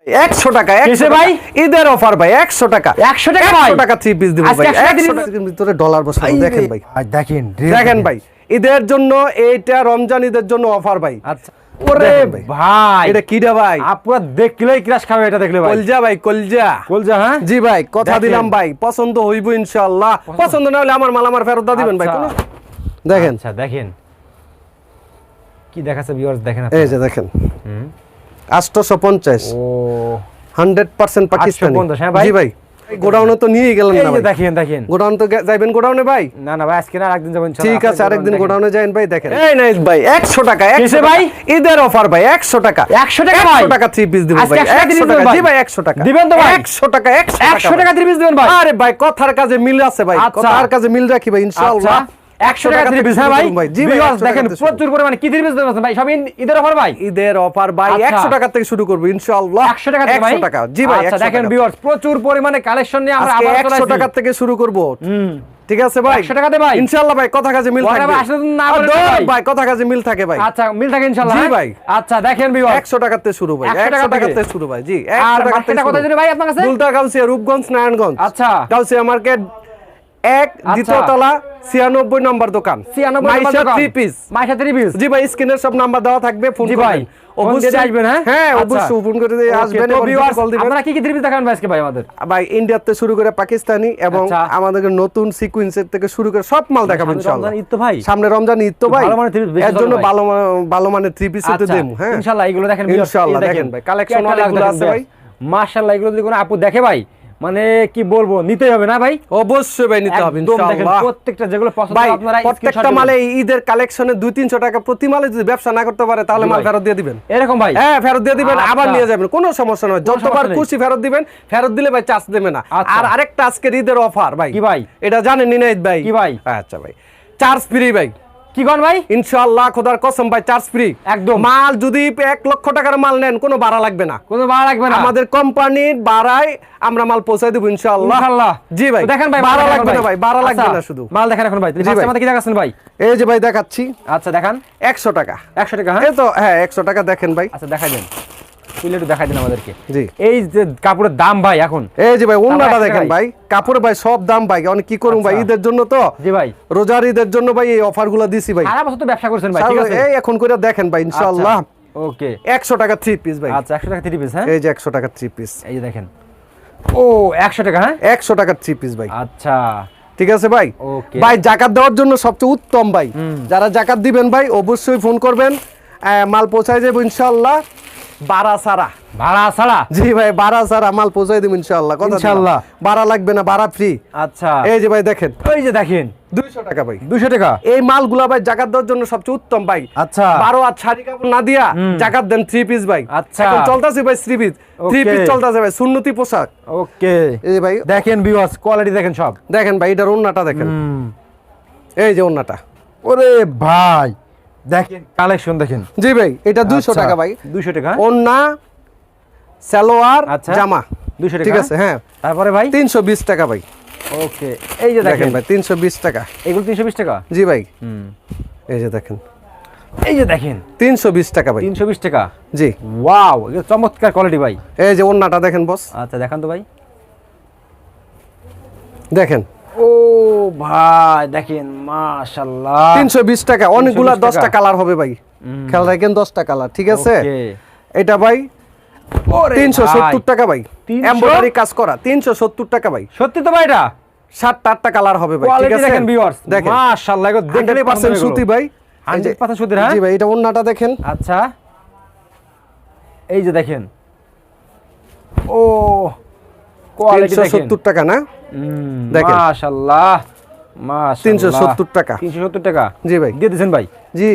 100 টাকা 100 ভাই ঈদের অফার ভাই 100 টাকা 100 টাকা ভাই 100 টাকা 3 পিস দিব ভাই 100 টাকার ভিতরে ডলার বসানো দেখেন ভাই দেখেন দেখেন ভাই ঈদের জন্য এইটা রমজান ঈদের জন্য অফার ভাই আচ্ছা ওরে ভাই এটা কিডা ভাই আপুরা দেখলেই ক্রাশ খাবে এটা দেখলে ভাই কলজা ভাই কলজা কলজা হ্যাঁ জি ভাই কথা দিলাম ভাই পছন্দ হইব ইনশাআল্লাহ পছন্দ না হলে আমার মাল আমার ফেরত দিবেন ভাই কোন দেখেন আচ্ছা দেখেন কি দেখাচ্ছে ভিউয়ার্স দেখেন এই যে দেখেন 850 ও 100% পাকিস্তানি 850 হ্যাঁ ভাই জি ভাই গোডাউনে তো নিয়ে গেলেন না ভাই দেখেন দেখেন গোডাউন তো যাবেন গোডাউনে ভাই না না ভাই আজকে না আরেকদিন যাবেন ঠিক আছে আরেকদিন গোডাউনে যাবেন ভাই দেখেন এই নাইস ভাই 100 টাকা 100 ভাই ঈদের অফার ভাই 100 টাকা 100 টাকা ভাই 100 টাকা 3 পিস দিব ভাই 100 টাকা জি ভাই 100 টাকা দিবেন তো ভাই 100 টাকা 100 টাকা 3 পিস দিবেন ভাই আরে ভাই কথার কাজে মিল আছে ভাই কথার কাজে মিল রাখি ভাই ইনশাআল্লাহ 100 টাকা 3 পিস হ্যাঁ ভাই জি ভাই দেখেন প্রচুর পরিমাণে কি 3 পিস দিবেন ভাই সব ঈদের অফার ভাই ঈদের অফার ভাই 100 টাকা থেকে শুরু করব ইনশাআল্লাহ 100 টাকা 100 টাকা জি ভাই আচ্ছা দেখেন ভিউয়ার্স প্রচুর পরিমাণে কালেকশন নিয়ে আমরা আবার 100 টাকা থেকে শুরু করব ঠিক আছে ভাই 100 টাকাতে ভাই ইনশাআল্লাহ ভাই কথা কাজে মিল থাকবে না বলে ভাই কথা কাজে মিল থাকে ভাই আচ্ছা মিল থাকে ইনশাআল্লাহ জি ভাই আচ্ছা দেখেন ভিউয়ার্স 100 টাকাতে শুরু ভাই 100 টাকাতে শুরু ভাই জি 100 টাকা থেকে কত দিন ভাই আপনার কাছে দুলতা গাউসিয়া রূপগঞ্জ নারায়ণগঞ্জ আচ্ছা গাউসিয়া মার্কেট এক দ্বিতীয় তলা 96 নম্বর দোকান 96 মাইশা 3 পিস মাইশা 3 পিস জি ভাই স্ক্রিনের সব নাম্বার দেওয়া থাকবে ফোন করবেন অবশ্যই আসবেন হ্যাঁ হ্যাঁ অবশ্যই ফোন করে আসবেন এবং কল দিবেন আপনারা কি কি 3 পিস দেখাবেন ভাই আজকে ভাই আমাদের ভাই ইন্ডিয়াতে শুরু করে পাকিস্তানি এবং আমাদের নতুন সিকোয়েন্সের থেকে শুরু করে সব মাল দেখাবেন ইনশাআল্লাহ রমজান ঈদ তো ভাই সামনে রমজান ঈদ তো ভাই এর জন্য ভালো মানের 3 পিস তো দেব হ্যাঁ ইনশাআল্লাহ এগুলো দেখেন ইনশাআল্লাহ দেখেন ভাই কালেকশন অনেকগুলো আছে ভাই মাশাআল্লাহ এগুলো যদি কোনো আপু দেখে ভাই মানে কি বলবো নিতেই হবে না ভাই অবশ্যই ভাই নিতে হবে ইনশাআল্লাহ প্রত্যেকটা যেগুলো পছন্দ আপনারা প্রত্যেকটা মালে ঈদের কালেকশনে 2-300 টাকা প্রতি মালে যদি ব্যবসা না করতে পারে তাহলে মাল ফেরত দিয়ে দিবেন এরকম ভাই হ্যাঁ ফেরত দিয়ে দিবেন আবার নিয়ে যাবেন কোনো সমস্যা নয় যতবার খুশি ফেরত দিবেন ফেরত দিলে ভাই চার্জ দেবে না আর আরেকটা আজকে ঈদের অফার ভাই কি ভাই এটা জানেন নিনাইত ভাই কি ভাই আচ্ছা ভাই চার্জ ফ্রি ভাই কি কোন ভাই ইনশাআল্লাহ খোদার কসম ভাই চার্জ ফ্রি একদম মাল যদি 1 লক্ষ টাকার মাল নেন কোনো ভাড়া লাগবে না কোনো ভাড়া লাগবে না আমাদের কোম্পানির ভাড়ায় আমরা মাল পৌঁছে দেব ইনশাআল্লাহ ইনশাআল্লাহ জি ভাই দেখেন ভাই ভাড়া লাগবে না ভাই ভাড়া লাগবে না শুধু মাল দেখেন এখন ভাই ফার্স্টে আমাদের কি দেখাচ্ছেন ভাই এই যে ভাই দেখাচ্ছি আচ্ছা দেখান 100 টাকা 100 টাকা হ্যাঁ এই তো হ্যাঁ 100 টাকা দেখেন ভাই আচ্ছা দেখাই দেন একটু দেখাই দেন আমাদেরকে জি এই যে কাপড়ের দাম ভাই এখন এই যে ভাই ওন্নাটা দেখেন ভাই কাপড় ভাই সব দাম ভাই অনেক কি করুম ভাই ঈদের জন্য তো জি ভাই রোজার ঈদের জন্য ভাই এই অফারগুলো দিছি ভাই সারা বছর তো ব্যবসা করছেন ভাই ঠিক আছে এই এখন করে দেখেন ভাই ইনশাআল্লাহ ওকে 100 টাকা 3 পিস ভাই আচ্ছা 100 টাকা 3 পিস হ্যাঁ এই যে 100 টাকা 3 পিস এই যে দেখেন ও 100 টাকা হ্যাঁ 100 টাকা 3 পিস ভাই আচ্ছা ঠিক আছে ভাই ওকে ভাই যাকাত দেওয়ার জন্য সবচেয়ে উত্তম ভাই যারা যাকাত দিবেন ভাই অবশ্যই ফোন করবেন মাল পৌঁছায় যাবে ইনশাআল্লাহ ভাড়া ছাড়া জি ভাই ভাড়া ছাড়া মাল পৌঁছায় দেব ইনশাআল্লাহ কথা ইনশাআল্লাহ ভাড়া লাগবে না ভাড়া ফ্রি আচ্ছা এই যে ভাই দেখেন এই যে দেখেন 200 টাকা ভাই 200 টাকা এই মালগুলা ভাই যাকাত দেওয়ার জন্য সবচেয়ে উত্তম ভাই আচ্ছা 12 আর শাড়ি কাপড় না দিয়া যাকাত দেন 3 পিস ভাই আচ্ছা এখন চলতেছে ভাই 3 পিস চলতেছে ভাই সুন্নতি পোশাক ওকে এই ভাই দেখেন ভিউয়ার্স কোয়ালিটি দেখেন সব দেখেন ভাই এটার ওন্নাটা দেখেন এই যে ওন্নাটা ওরে ভাই দেখেন কালেকশন দেখেন জি ভাই এটা 200 টাকা ভাই 200 টাকা ওন্না সালোয়ার জামা 200 টাকা ঠিক আছে হ্যাঁ তারপরে ভাই 320 টাকা ভাই ওকে এই যে দেখেন ভাই 320 টাকা এগুলো 320 টাকা জি ভাই এই যে দেখেন 320 টাকা ভাই 320 টাকা জি ওয়াও এটা চমৎকার কোয়ালিটি ভাই এই যে ওন্নাটা দেখেন বস আচ্ছা দেখান তো ভাই দেখেন ও ভাই দেখেন মাশাআল্লাহ 320 টাকা অনেকগুলা 10টা কালার হবে ভাই খেয়াল রাখেন 10টা কালার ঠিক আছে এটা ভাই 370 টাকা ভাই এমব্রয়ডারি কাজ করা 370 টাকা ভাই সত্যি তো ভাই এটা 7-8টা কালার হবে ভাই ঠিক আছে দেখেন ভিউয়ার্স দেখেন মাশাআল্লাহ এগুলো দেখলে 100% সুতি ভাই 100% সুতি হ্যাঁ জি ভাই এটা ওন্নাটা দেখেন আচ্ছা এই যে দেখেন ও কোয়ালিটি দেখেন 370 টাকা না দেখেন মাশাআল্লাহ 370 টাকা 370 টাকা জি ভাই দিয়ে দিবেন ভাই জি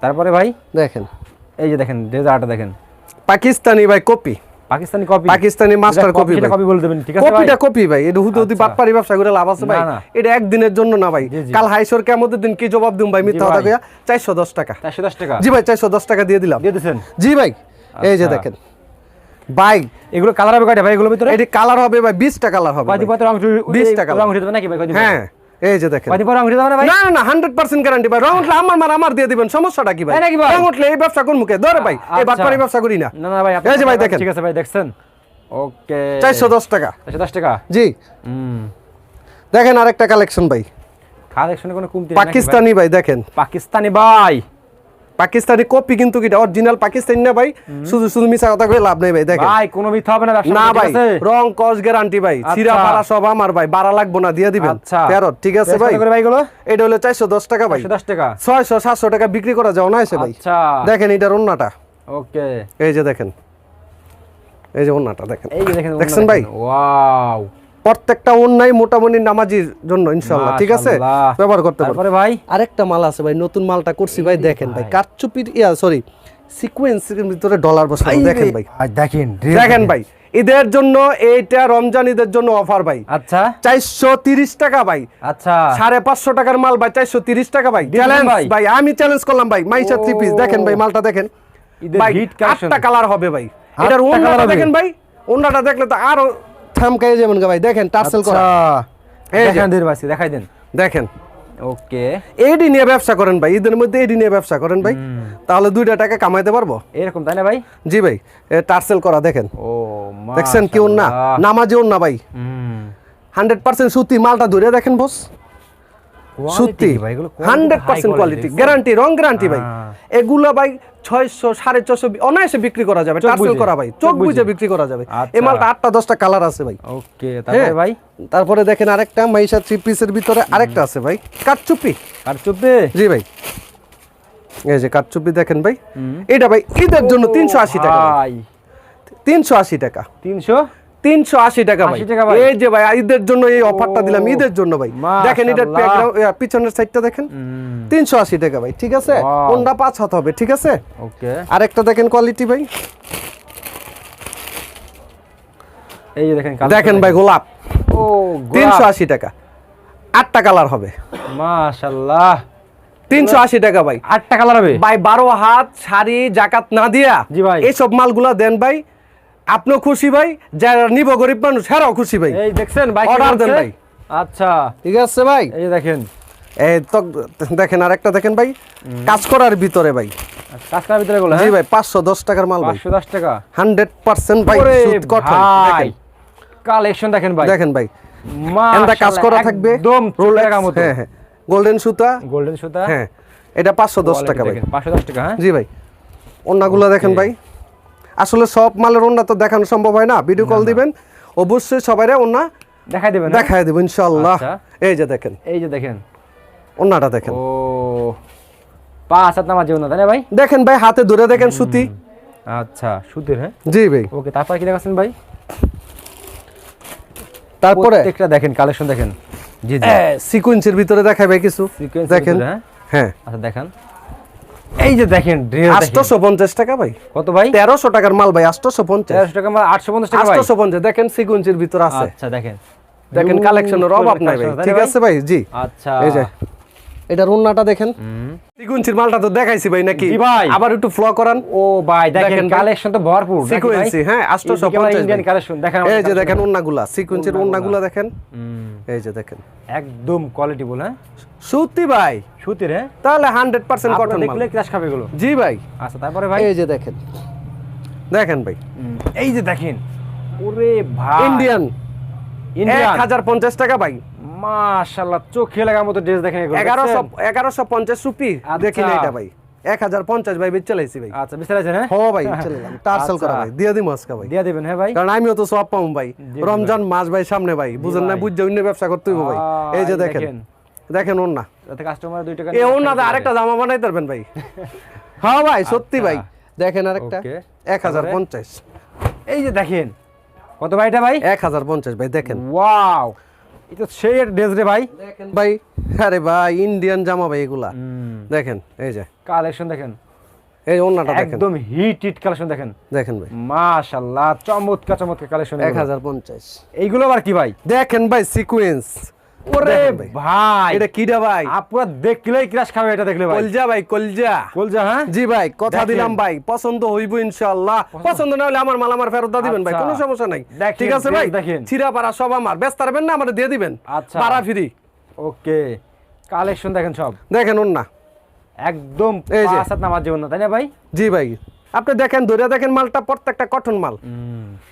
তারপরে ভাই দেখেন এই যে দেখেন ডেজার্টটা দেখেন পাকিস্তানি ভাই কপি পাকিস্তানি মাস্টার কপি ভাই কপি বলে দিবেন ঠিক আছে ভাই কপিটা কপি ভাই এটা হুদুদি বাটপারি ব্যবসা করে লাভ আছে ভাই এটা একদিনের জন্য না ভাই কাল হাইসর কিয়ামতের দিন কি জবাব দিম ভাই মিথ্যা কথা কইয়া 410 টাকা 410 টাকা জি ভাই 410 টাকা দিয়ে দিলাম দিয়ে দিবেন জি ভাই এই যে দেখেন ভাই এগুলো কালার হবে কয়টা ভাই এগুলোর ভিতরে এটি কালার হবে ভাই 20টা কালার হবে কয়টি পাতা রং 20টা কালার রং উঠে দেবে নাকি ভাই হ্যাঁ এই যে দেখেন কয়দিন পর রং উঠে যাবে না ভাই? না না 100% গ্যারান্টি ভাই। রং উঠলে আমার দিয়ে দিবেন, সমস্যাটা কি ভাই? তাই নাকি ভাই? রং উঠলে এই ব্যবসা কোন মুখে ধরে ভাই? এই বাটপারি ব্যবসা করি না। না না ভাই, এই যে ভাই দেখেন, ঠিক আছে ভাই, দেখছেন? ওকে, 410 টাকা। 410 টাকা। জি দেখেন আরেকটা কালেকশন ভাই, কালেকশনে কোনো কমতি নেই নাকি ভাই? পাকিস্তানি ভাই দেখেন, পাকিস্তানি ভাই, পাকিস্তানি কপি কিন্তু কিটা অরিজিনাল পাকিস্তানি না ভাই। শুধু শুধু মিছা কথা কই লাভ নাই ভাই। দেখেন ভাই কোনো মিথ্যা হবে না ব্যবসা, না ঠিক ভাই, আছে? রং কস গ্যারান্টি ভাই, ছিড়া আচ্ছা। ফাড়া সব আমার ভাই, বাড়া লাগবো না, দিয়ে দিবেন আচ্ছা। ফেরত, ঠিক আছে ভাই? কত করে ভাই গুলো? এটা হলো 410 টাকা ভাই। 410 টাকা। 600 700 টাকা বিক্রি করা যাও না এসে ভাই। আচ্ছা, দেখেন এটার ওন্নাটা, ওকে, এই যে দেখেন, এই যে ওন্নাটা দেখেন, এই যে দেখেন, দেখছেন ভাই? ওয়াও, প্রত্যেকটা ওন্নাই মোটামুটি নামাজির জন্য ইনশাআল্লাহ, ঠিক আছে? মাশাআল্লাহ। ব্যবহার করতে পারবেন। তারপরে ভাই আরেকটা মাল আছে ভাই, নতুন মালটা করছি ভাই, দেখেন ভাই, কারচুপির সরি সিকোয়েন্সের ভিতরে ডলার বসানো, দেখেন ভাই, দেখেন দেখেন ভাই, ঈদের জন্য এইটা, রমজান ঈদের জন্য অফার ভাই। আচ্ছা 430 টাকা ভাই। আচ্ছা, 550 টাকার মাল ভাই 430 টাকা ভাই। দিবেন চ্যালেঞ্জ ভাই? ভাই, আমি চ্যালেঞ্জ করলাম ভাই, মাইশা 3 পিস দেখেন ভাই, মালটা দেখেন ঈদের ভাই, হিট কালেকশন, 8টা কালার হবে ভাই। আটটা এটার colour ওন্নাটা হবে। দেখেন ভাই, ওন্নাটা দেখলে তো আরো থামকাই যাবেন ভাই, দেখেন টার্সেল করা, এই যে। দেখান দেন ভাই, দেখাই দেন। দেখেন ওকে, এডি নিয়ে ব্যবসা করেন ভাই, ঈদের মধ্যে এডি নিয়ে ব্যবসা করেন ভাই, তাহলে 2টা টাকা কামাইতে পারবো। এরকম তাই না ভাই? জি ভাই, টার্সেল করা দেখেন, ও দেখছেন কি ওন্না, নামাজি ওন্না ভাই, 100% সুতি, মালটা ধরে দেখেন বস, সুতি 100% কোয়ালিটি, গ্যারান্টি, রং গ্যারান্টি ভাই। এগুলো ভাই 600 450 অনায়াসে বিক্রি করা যাবে, টার্সেল করা ভাই, চোখ বুঝে বিক্রি করা যাবে। এই মালটা 8টা 10টা কালার আছে ভাই। ওকে, তারপরে ভাই তারপরে দেখেন আরেকটা মাইশা 3 পিসের ভিতরে আরেকটা আছে ভাই, কাটচুপি। আর চুপে, জি ভাই, এই যে কাটচুপি দেখেন ভাই, এটা ভাই ঈদের জন্য 380 টাকা ভাই, 380 টাকা, 380 টাকা ভাই। 80 টাকা ভাই। এই যে ভাই ঈদের জন্য এই অফারটা দিলাম, ঈদের জন্য ভাই। দেখেন এটার মাশাআল্লাহ। পিছনের সাইডটা দেখেন, 380 টাকা ভাই, ঠিক আছে? Wow. কোনটা 5 হাত হবে, ঠিক আছে? ওকে, আরেকটা দেখেন কোয়ালিটি ভাই, এই যে দেখেন দেখেন ভাই গোলাপ, ও 380 টাকা, 8টা কালার হবে, মাশাআল্লাহ, 380 টাকা ভাই। 8টা কালার হবে ভাই 12 হাত শাড়ি জাকাত না দিয়া জি ভাই। এইসব মালগুলা দেন ভাই, আপনিও খুশি ভাই, যারা নিব গরিব মানুষ হেরাও খুশি ভাই। এই দেখছেন ভাই, অর্ডার দেন ভাই, আচ্ছা, ঠিক আছে ভাই? এই যে দেখেন, এই তো দেখেন আরেকটা দেখেন ভাই, কাজ করার ভিতরে ভাই, কাজকার ভিতরে গুলো, জি ভাই 510 টাকার মাল ভাই, 510 টাকা, 100% ভাই ওরে সুত কটন। ভাই, কালেকশন দেখেন ভাই, দেখেন ভাই, মাশাআল্লাহ, এন্ডা কাজ করা থাকবে, একদম রোলেক্স, টাকা মতো, হ্যাঁ হ্যাঁ, গোল্ডেন সুতা, গোল্ডেন সুতা, হ্যাঁ, এটা 510 টাকা ভাই, 510 টাকা, হ্যাঁ জি ভাই। ওন্নাগুলো দেখেন ভাই, আসলে সব মালের ওন্না তো দেখানো সম্ভব হয় না, ভিডিও কল দিবেন, অবশ্যই সবাইরে ওন্না দেখাই দেবেন, দেখায় দেব ইনশাআল্লাহ। আচ্ছা। এই যে দেখেন, এই যে দেখেন, ওন্নাটা দেখেন, ও 5 হাত নামাজ জীবন, তাই না ভাই? দেখেন ভাই হাতে ধরে দেখেন সুতি, আচ্ছা, সুতির, হ্যাঁ জি ভাই। ওকে, তারপর কি দেখাচ্ছেন ভাই? তারপরে প্রত্যেকটা দেখেন, কালেকশন দেখেন, জি জি, সিকোয়েন্সের ভিতরে দেখায় ভাই কিছু, সিকোয়েন্স দেখেন, হ্যাঁ, হ্যাঁ, আচ্ছা দেখান, এই যে দেখেন ড্রেস, 850 টাকা ভাই, কত ভাই? 1300 টাকার মাল ভাই, 850, 1300 টাকা, 850 টাকা ভাই, 850 দেখেন সিকোয়েন্সের ভিতরে আছে, আচ্ছা দেখেন, দেখেন কালেকশনের অভাব নাই ভাই, ঠিক আছে ভাই, জি। আচ্ছা, এই যে এটার ওন্নাটা দেখেন, সিকোয়েন্সের মালটা তো দেখাইছি ভাই নাকি, জি ভাই। আবার একটু ফ্লো করান, ও ভাই দেখেন দেখেন ভাই। কালেকশন তো ভরপুর, সিকোয়েন্সি, হ্যাঁ 850 ইন্ডিয়ান কালেকশন দেখেন, এই যে দেখেন ওন্নাগুলা, সিকোয়েন্সের ওন্নাগুলা দেখেন, এই যে দেখেন একদম কোয়ালিটি বল, হ্যাঁ সুতি ভাই, সুতির, হ্যাঁ তাহলে 100% কটন মাল, দেখলে ক্রাশ খাবে এগুলো, জি ভাই। আচ্ছা তারপরে ভাই, এই যে দেখেন, দেখেন ভাই, এই যে দেখেন, ওরে ভাই, ইন্ডিয়ান ইন্ডিয়ান 1050 টাকা ভাই, মাশাআল্লাহ, চোখে লাগার মতো ড্রেস দেখেন এগুলো, 1150 রুপি, আচ্ছা। দেখেন এটা ভাই 1050 ভাই বেচ চালাইছি ভাই, আচ্ছা বিস্তার আছে, হ্যাঁ হ্যাঁ ভাই চালাইলাম, টার্সেল করা ভাই, দিয়ে দিমু আজকে ভাই, দিয়া দিবেন, হ্যাঁ ভাই, কারণ আমিও তো সব পাবো ভাই, রমজান মাস ভাই সামনে ভাই, বুঝেন না, বুঝে অন্য ব্যবসা করতে হইব ভাই। এই যে দেখেন, দেখেন ওন্না, যাতে কাস্টমার 2 টাকা এই ওন্নাতে আরেকটা জামা বানাই পারবেন ভাই, হ্যাঁ ভাই সত্যি ভাই, দেখেন আরেকটা ওকে। 1050, এই যে দেখেন, কত ভাই এটা ভাই? 1050 ভাই, দেখেন ওয়াও, এটা সেই ড্রেস রে ভাই, দেখেন ভাই, আরে ভাই ইন্ডিয়ান জামা ভাই এগুলা, দেখেন এই যে কালেকশন দেখেন, এই ওন্নাটা দেখেন, একদম হিট কালেকশন দেখেন, দেখেন ভাই মাশাআল্লাহ, চমৎকার কালেকশন, 1050, এইগুলো আবার কি ভাই? দেখেন ভাই সিকোয়েন্স, ওরে দেখেন ভাই। ভাই, এটা কিডা ভাই, আপুরা দেখলেই ক্রাশ খাবে এটা দেখলে ভাই, কলজা ভাই কলজা, কলজা, হ্যাঁ জি ভাই কথা দেখেন। দিলাম ভাই, পছন্দ হইব ইনশাআল্লাহ, পছন্দ না হলে আমার মাল আমার ফেরত দিবেন ভাই, আচ্ছা। কোনো সমস্যা নাই, দেখেন, ঠিক আছে ভাই, দেখেন। ছিড়া পাড়া সব আমার, ব্যস্ত পারবেন না, আমারে দিয়ে দিবেন, আচ্ছা। পাড়া ফ্রি, ওকে, কালেকশন দেখেন সব, দেখেন ওন্না একদম এই যে। 5 হাত নামার জন্য, তাই না ভাই? জি ভাই, আপনি দেখেন ধরে দেখেন মালটা প্রত্যেকটা কটন মাল,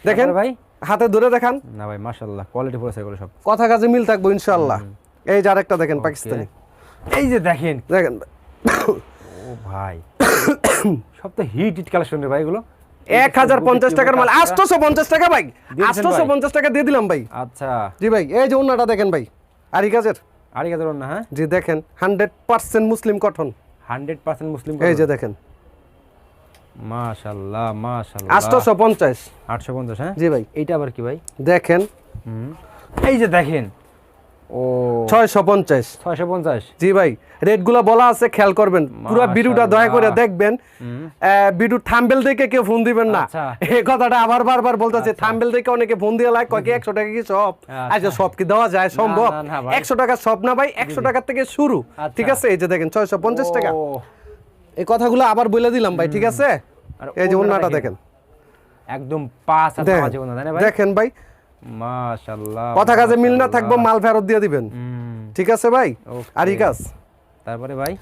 দেখেন তারপরে ভাই, হাতে ধরে দেখান, না ভাই মাশাআল্লাহ কোয়ালিটি পুরো এগুলো সব। কথা কাজে মিল থাকবো ইনশাআল্লাহ। এই যে আরেকটা দেখেন পাকিস্তানি, এই যে দেখেন, দেখেন ও ভাই সব তো হিট কালেকশন রে ভাই এগুলো। 1050 টাকার মাল 850 টাকা ভাই, দিয়েছেন ভাই? 850 টাকা দিয়ে দিলাম ভাই। আচ্ছা, জি ভাই, এই যে ওন্নাটা দেখেন ভাই, আরি কাজের, আড়ি হাজার না? হ্যাঁ, জি দেখেন 100% মুসলিম কটন, 100% মুসলিম। এই যে দেখেন মাশাআল্লাহ মাশাআল্লাহ, 850। 850। হ্যাঁ, জি ভাই, এইটা আবার কি ভাই? দেখেন এই যে দেখেন, ও 650। 650। জি ভাই, রেটগুলো বলা আছে, খেয়াল করবেন পুরো ভিডিওটা দয়া করে দেখবেন। ভিডিও থাম্বনেল দেখে কেউ ফোন দিবেন না, আচ্ছা। এই কথাটা আবার বারবার বলতেছে। থাম্বনেল দেখে অনেকে ফোন দিয়ে লাগ কয় কি 100 টাকা কি সব? আচ্ছা, সব কি দেওয়া যায় সম্ভব? না, না ভাই। 100 টাকা সব না ভাই, 100 টাকা থেকে শুরু, আচ্ছা। ঠিক আছে? এই যে দেখেন 650 টাকা। ও, এই কথাগুলো আবার বলে দিলাম ভাই, ঠিক আছে? আর এই যে ওড়নাটা ওন্নাটা দেখেন। দেখেন, একদম 5 হাত নামার জন্য, তাই না ভাই? দেখেন ভাই, মাশাআল্লাহ, কথা কাজে মিল না থাকবো, মাশাআল্লাহ। মাল ফেরত দিয়ে দিবেন, ঠিক আছে ভাই? Okay. আর এই কাজ, তারপরে ভাই,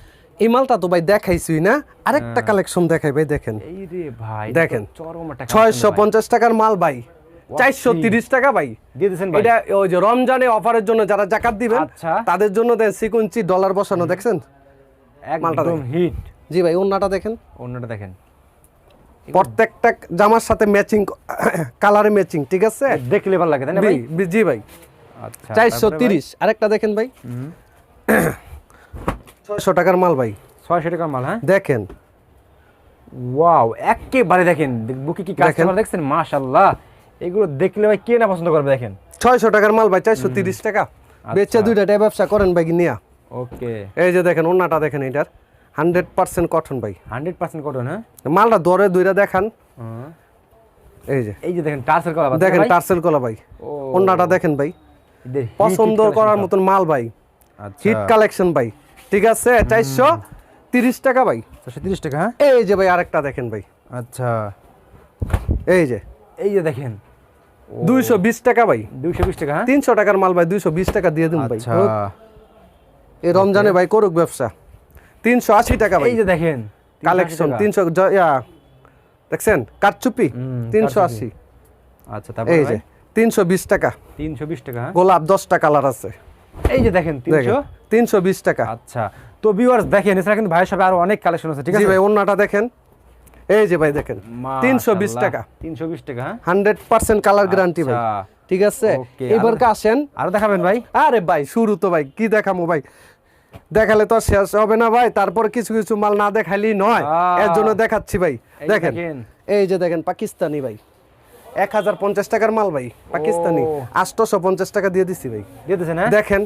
এই মালটা তো ভাই দেখাইছুই না, আরেকটা কালেকশন দেখাই ভাই, দেখেন এই রে ভাই, দেখেন, এটা তো চরম একটা 650 টাকার মাল ভাই, 430 টাকা ভাই। দিয়ে দিয়েছেন ভাই। এটা ওই যে রমজানে অফারের জন্য যারা জাকাত দিবেন আচ্ছা। তাদের জন্য দেন সিকুয়েন্সি ডলার বসানো, দেখছেন? মালটা একদম দেখেন। হিট। জি ভাই, ওন্নাটা দেখেন, অন্যটা দেখেন, প্রত্যেকটা জামার সাথে ম্যাচিং, কালারে ম্যাচিং, ঠিক আছে? দেখলে ভালো লাগে, তাই না ভাই? জি ভাই, আচ্ছা, 430। আরেকটা দেখেন ভাই, 600 টাকার মাল ভাই, 600 টাকার মাল। হ্যাঁ, দেখেন ওয়াও, একেবারে দেখেন বুকে কি কাস্টমার দেখছেন, মাশাআল্লাহ। এগুলো দেখলে ভাই কে না পছন্দ করবে, দেখেন 600 টাকার মাল ভাই, 430 টাকা। বেচে দুইটা ব্যবসা করেন ভাই নিয়া। ওকে, এই যে দেখেন ওন্নাটা দেখেন, এটার 100% কটন ভাই, 100% কটন। হ্যাঁ, মালটা দরে দুইটা দেখান, এই যে এই যে দেখেন টার্সেল করা দেখেন টার্সেল কলা ভাই, ও, ওন্নাটা দেখেন ভাই, এদের heat পছন্দ collection করার সব। মতন মাল ভাই, আচ্ছা, হিট কালেকশন ভাই, ঠিক আছে? 430 টাকা ভাই। 430 টাকা। হ্যাঁ, এই যে ভাই আরেকটা দেখেন ভাই, আচ্ছা, এই যে এই যে দেখেন 220 টাকা ভাই, 220 টাকা। হ্যাঁ, 300 টাকার মাল ভাই 220 টাকা দিয়ে দিন ভাই। আচ্ছা, হোক, এই রমজানে ভাই করুক ব্যবসা। 380 টাকা ভাই, এই যে দেখেন কালেকশন 380 টাকা। 300 দেখছেন কারচুপি, 380। আচ্ছা, তারপরে এই যে ভাই 320 টাকা, 320 টাকা। হ্যাঁ, গোলাপ 10টা কালার আছে, এই যে দেখেন 300। 320 টাকা। আচ্ছা, তো ভিউয়ার্স দেখেন, এছাড়া কিন্তু ভাইয়ের সবে আরো অনেক কালেকশন আছে, ঠিক জি আছে? ভাই, ওন্নাটা দেখেন, এই যে ভাই দেখেন 320 টাকা, 320 টাকা। হ্যাঁ, 100% কালার গ্যারান্টি ভাই, আচ্ছা, ঠিক আছে? Okay, এবার আসেন, আরো দেখাবেন ভাই? আরে ভাই শুরু তো ভাই, কি দেখামো ভাই, দেখালে তো আর শেষ হবে না ভাই, তারপর কিছু কিছু মাল না দেখাইলেই নয়, এর জন্য দেখাচ্ছি ভাই। এই যে দেখেন, দেখেন। এই যে দেখেন পাকিস্তানি ভাই, 1050 টাকার মাল ভাই, পাকিস্তানি ও। 850 টাকা দিয়ে দিছি ভাই, দিয়ে দিয়েছেন? হ্যাঁ, দেখেন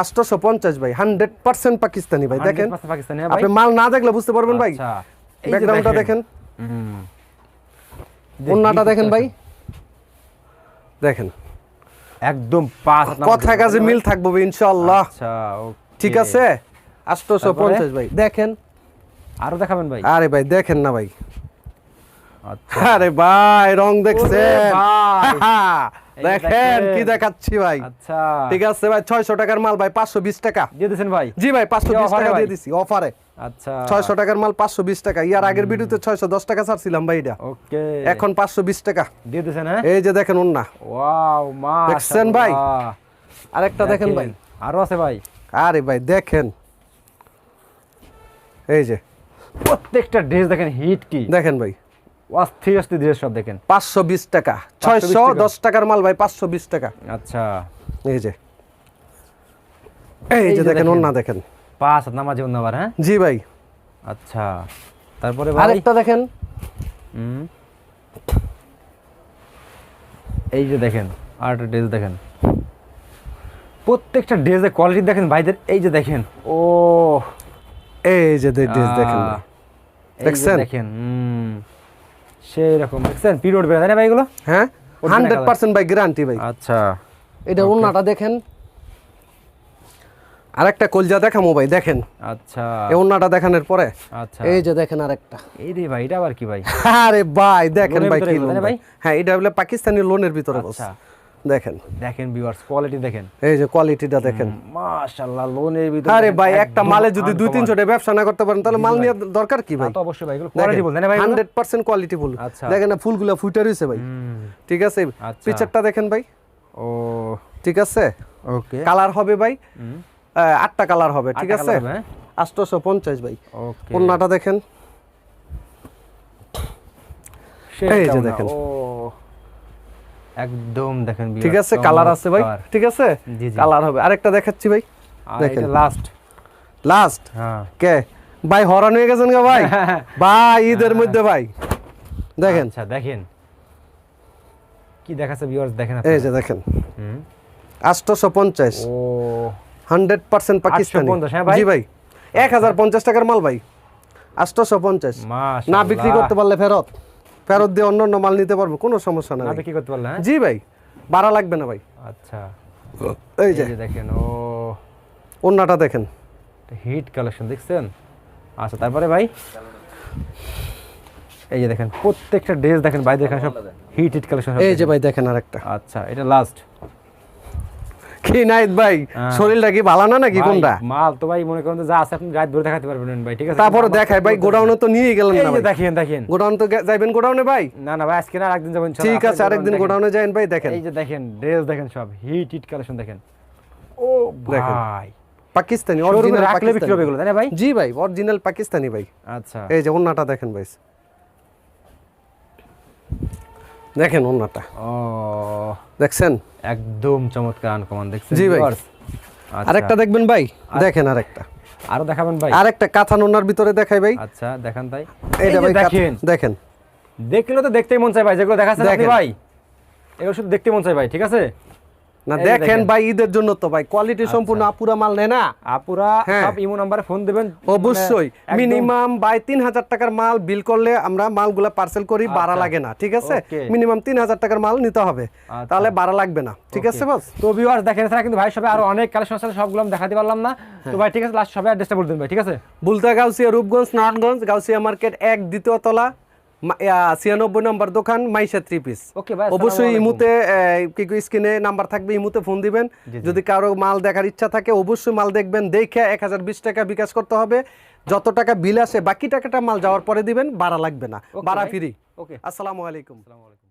850 ভাই, 100% পাকিস্তানি ভাই, দেখেন 100% পাকিস্তানি। হ্যাঁ ভাই, আপনি মাল না দেখলে বুঝতে পারবেন ভাই। আচ্ছা, এই যে ব্যাকগ্রাউন্ডটা দেখেন, হুম, ওন্নাটা দেখেন ভাই, দেখেন একদম 5 হাত নামার কথা জন্য, কাজে তাই না মিল ভাই? থাকবো ভাই ইনশাআল্লাহ, আচ্ছা, ওকে, ঠিক আছে? 850 ভাই, দেখেন। আরো দেখাবেন ভাই? আরে ভাই দেখেন না ভাই, আচ্ছা, আরে ভাই রং দেখছেন, ওরে ভাই। এই যে দেখেন দেখেন। কি দেখাচ্ছি ভাই, আচ্ছা, ঠিক আছে ভাই? 600 টাকার মাল ভাই 520 টাকা, দিয়ে দিয়েছেন ভাই? জি ভাই 520 অফারে টাকা ভাই? দিয়ে দিছি অফারে। আচ্ছা, 600 টাকার মাল 520 টাকা, ইয়ার আগের ভিডিওতে 610 টাকা ছাড়ছিলাম ভাই, এটা ওকে, এখন 520 টাকা। দিয়ে দিয়েছেন? হ্যাঁ, এই যে দেখেন ওন্না, ওয়াও, মাশাআল্লাহ। দেখছেন ভাই? আরেকটা দেখেন ভাই, আরো আছে ভাই? আরে ভাই দেখেন, এই যে প্রত্যেকটা ড্রেস দেখেন হিট কি, দেখেন ভাই অস্থির অস্থির ড্রেস সব দেখেন। 520 টাকা, 520 610 টাকার মাল ভাই 520 টাকা। আচ্ছা, এই যে এই যে দেখেন ওন্না দেখেন, 5 হাত নামার জন্য আবার। হ্যাঁ, জি ভাই। আচ্ছা, তারপরে ভাই আরেকটা দেখেন, এই যে দেখেন আরেকটা ড্রেস দেখেন, প্রত্যেকটা ড্রেসের কোয়ালিটি দেখেন ভাইদের। এই যে দেখেন, ও এই যে ড্রেস দেখেন ভাই, এই যে দেখছেন? দেখেন, সেই রকম দেখছেন, পিরিয়ড বেড়ে, তাই না ভাই এগুলো? হ্যাঁ Original 100% ভাই গ্যারান্টি ভাই। আচ্ছা, এটা ওন্নাটা দেখেন, আরেকটা কলজা দেখামো ভাই, দেখেন আচ্ছা, এই ওন্নাটা দেখানোর পরে আচ্ছা, এই যে দেখেন আরেকটা, এই রে ভাই, এটা আবার কি ভাই? আরে ভাই দেখেন লোনের ভাই ভিতরে কি এগুলো, লোন তাই না ভাই? ভাই? হ্যাঁ এটা হলো পাকিস্তানি লোনের ভিতরে বস, আচ্ছা, দেখেন দেখেন ভিউয়ার্স কোয়ালিটি দেখেন, এই যে কোয়ালিটিটা দেখেন। মাশাআল্লাহ লোনের ভিতরে আরে ভাই একটা একদম মালে যদি দুই uncommon। তিনশো টাকা ব্যবসা না করতে পারেন তাহলে মাল নিয়ে দরকার কি ভাই? তা তো অবশ্যই ভাই, এগুলো কোয়ালিটি বলতে না ভাই, 100% কোয়ালিটি ফুল। আচ্ছা। দেখেন না ফুলগুলো ফুটে রইছে ভাই, ঠিক আছে। আচ্ছা। পিকচারটা দেখেন ভাই, ও ঠিক আছে। ওকে, কালার হবে ভাই 8টা কালার হবে, ঠিক আটটা আছে। colour হবে, হ্যাঁ? 850 ভাই। ওকে, ওন্নাটা দেখেন, এই যে দেখেন। ও একদম দেখেন viewers, ঠিক আছে, কালার আছে ভাই, চমৎকার। ঠিক আছে। জি, জি। কালার হবে। আরেকটা দেখাচ্ছি ভাই, আর দেখেন। এটা লাস্ট, লাস্ট হ্যাঁ কে ভাই হরান হয়ে গেছেন গা ভাই, ভাই ঈদের মধ্যে ভাই দেখেন। আচ্ছা দেখেন কি দেখাচ্ছে ভিউয়ার্স, দেখেন এই যে দেখেন হুম 850, ও 100% পাকিস্তানি। 850, হ্যাঁ ভাই? জি ভাই, 1050 টাকার মাল ভাই, 850। মাশাআল্লাহ, না বিক্রি করতে পারলে ফেরত দিয়ে অন্য অন্য মাল নিতে পারবো, কোনো সমস্যা না নাই। বিক্রি করতে পারলে, হ্যাঁ? জি ভাই, ভাড়া লাগবে না ভাই। আচ্ছা এই এই যে যে দেখেন, ও ওন্নাটা দেখেন, হিট কালেকশন দেখছেন। আচ্ছা তারপরে ভাই এই যে দেখেন প্রত্যেকটা ড্রেস দেখেন ভাই, দেখেন সব হিট হিট কালেকশন। এই যে ভাই দেখেন আরেকটা। আচ্ছা এটা লাস্ট কি নাইত ভাই, শরীরটা কি ভালো না নাকি কোনটা? মাল তো ভাই মনে করেন যে যা আছে আপনি গায়ে ধরে দেখাতে পারবেন ভাই, ঠিক আছে। তারপরে দেখাই ভাই, গোডাউনে তো নিয়ে গেলেন এই না যে ভাই। দেখেন দেখেন, গোডাউন তো যাইবেন গোডাউনে ভাই? না না ভাই আজকে না আরেকদিন যাবেন ইনশাআল্লাহ। ঠিক আছে, আরেকদিন গোডাউনে যাইন ভাই, দেখেন। এই যে দেখেন ড্রেস দেখেন সব হিট হিট কালেকশন দেখেন। ও দেখেন। ভাই পাকিস্তানি শোরুমে অরিজিনাল রাখলে বিক্রি হবে এগুলো, তাই না ভাই? জি ভাই, অরিজিনাল পাকিস্তানি ভাই। আচ্ছা এই যে ওন্নাটা দেখেন ভাই, দেখেন ওন্নাটা, ও দেখছেন? একদম চমৎকার আনকমন দেখছেন জি ভাই। viewers? আচ্ছা, আরেকটা দেখবেন ভাই, দেখেন আরেকটা, আরো দেখাবেন ভাই? আরেকটা কাঁথা ওন্নার ভিতরে দেখাই ভাই। আচ্ছা দেখান তাই। এইটা এই যে ভাই দেখেন, দেখেন, দেখলে তো দেখতেই মন চায় ভাই, যেগুলো দেখাচ্ছেন আপনি দেখেন। ভাই এগুলো শুধু দেখতে মন চায় ভাই, ঠিক আছে। না এই যে দেখেন দেখেন। ভাই, ঈদের জন্য তো ভাই কোয়ালিটি সম্পূর্ণ আপুরা মাল নেয় না। আপুরা হ্যাঁ। সব ইমো নাম্বারে ফোন দিবেন, অবশ্যই একদম- মিনিমাম বাই 3000 টাকার মাল বিল করলে আমরা মালগুলা পার্সেল করি, ভাড়া লাগে না, ঠিক আছে। Okay. মিনিমাম 3000 টাকার মাল নিতে হবে, আচ্ছা। তাহলে ভাড়া লাগবে না, ঠিক আছে বস। তো ভিউয়ার্স দেখেন, এছাড়া কিন্তু ভাই সবে আরো অনেক কালেকশন আছে, সবগুলো আমি দেখাতে পারলাম না। তো ভাই ঠিক আছে, লাস্ট সবে অ্যাড্রেসটা বলে দিন ভাই, ঠিক আছে। বুলতা গাউসিয়া, রূপগঞ্জ, নারায়ণগঞ্জ, গাউসিয়া মার্কেট 1 দ্বিতীয় তলা, 96 নম্বর দোকান, মাইশা 3 পিস। ওকে ভাই, অবশ্যই আসসালামু আলাইকুম। ইমুতে কি স্ক্রিনে নাম্বার থাকবে, ইমুতে ফোন দিবেন। জি, জি। যদি কারো মাল দেখার ইচ্ছা থাকে অবশ্যই মাল দেখবেন, দেখে 1020 টাকা বিকাশ করতে হবে। যত টাকা বিল আসে বাকি টাকাটা মাল যাওয়ার পরে দিবেন, ভাড়া লাগবে না, Okay ভাড়া ভাই। ফ্রি। ওকে, আসসালামু আলাইকুম। আসসালামু আলাইকুম।